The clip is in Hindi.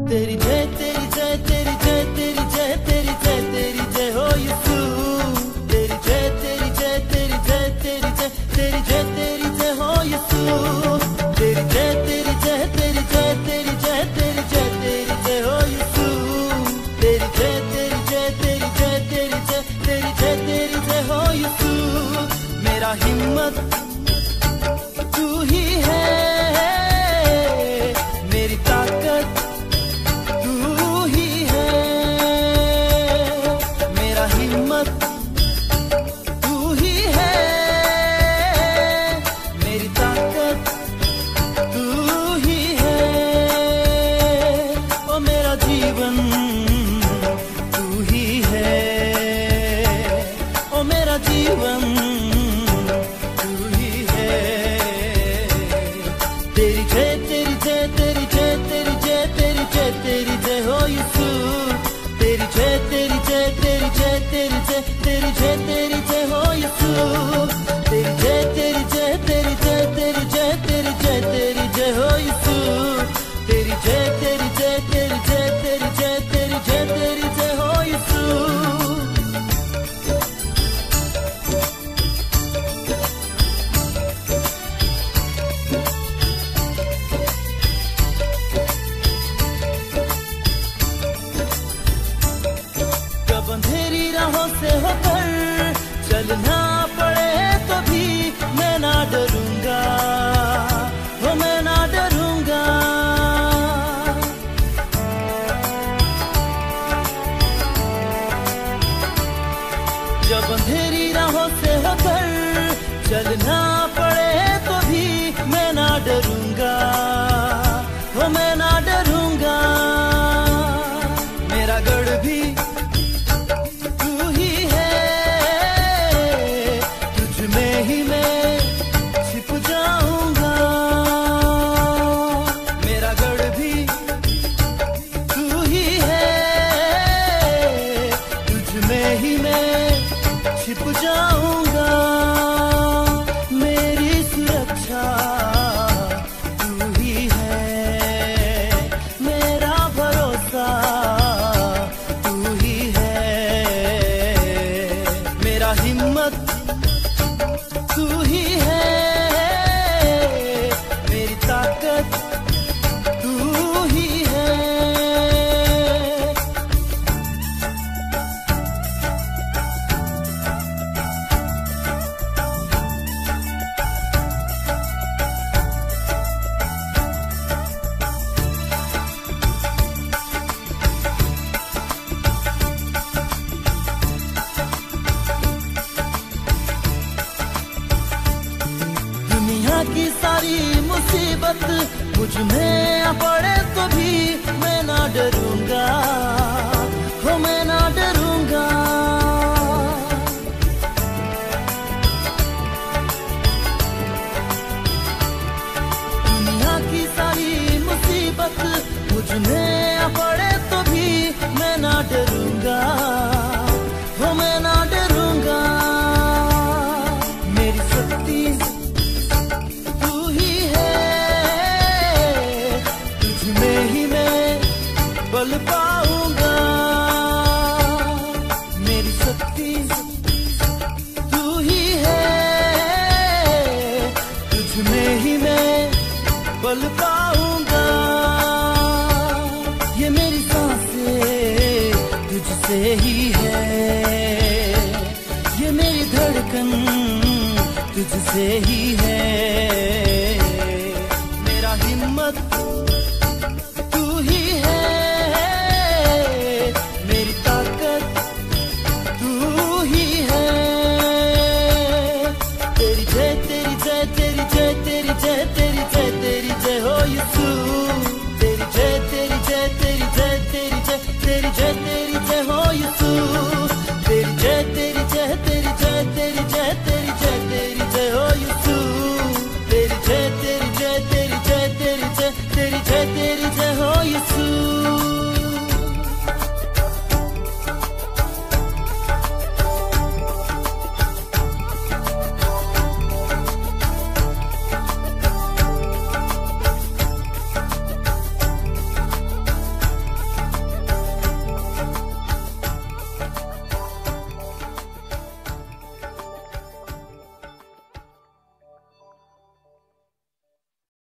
तेरी जय तेरी जय तेरी जय तेरी जय तेरी जय तेरी जय हो यीशु। तेरी जय तेरी जय तेरी जय तेरी जय तेरी जय तेरी जय हो यीशु। तेरी जय तेरी जय तेरी जय तेरी जय तेरी जय तेरी जय हो यीशु। तेरी जय तेरी जय तेरी जय तेरी जय तेरी जय तेरी जय हो यीशु। मेरा हिम्मत तू ही है, मेरी ताकत तू ही है। मेरा हिम्मत तू ही है, मेरी ताकत तू ही है। ओ मेरा जीवन तू ही है, ओ मेरा जीवन तू ही है। तेरी जय तेरी जय तेरी जय तेरी जय तेरी जय तेरी जय हो यीशु। तेरी जय तेरी जय तेरी जय तेरी जय तेरी जय तेरी जय हो यीशु। तेरी जय तेरी जय तेरी जय तेरी जय तेरी जय तेरी जय हो यीशु। तेरी जय तेरी जय तेरी जय तेरी जय तेरी जय तेरी जय हो यीशु। जब अंधेरी राहों से होकर चलना पड़े तो भी मैं ना डरूंगा, हो मैं ना डरूंगा। जब अंधेरी राहों से होकर चलना पड़े तो भी मैं ना डरूंगा, हो मैं ना डरूंगा। मेरा गढ़ भी तू ही है, तुझ में ही मैं छिप जाऊंगा। मेरा गढ़ भी तू ही है, तुझ में ही मैं छिप जाऊंगा। मेरी सुरक्षा तू ही है, मेरा भरोसा तू ही है। मेरा हिम्मत तू ही है, मेरी ताकत तू ही है। दुनिया की सारी मुसीबत मुझ में आ पड़े तो भी मैं ना डरूंगा, हो मैं ना डरूंगा। दुनिया की सारी मुसीबत मुझ में आ पड़े तो भी मैं ना डरूंगा, हो मैं ना डरूंगा। मेरी शक्ति तू ही है, तुझ में ही मैं बल पाऊंगा। मेरी शक्ति तू ही है, तुझ में ही मैं बल पाऊंगा। ये मेरी सांसें तुझसे ही है, ये मेरी धड़कन तुझसे ही है। मेरा हिम्मत तू ही है, मेरी ताकत तू ही है। तेरी जय तेरी जय तेरी जय तेरी जय तेरी जय तेरी जय हो यीशु।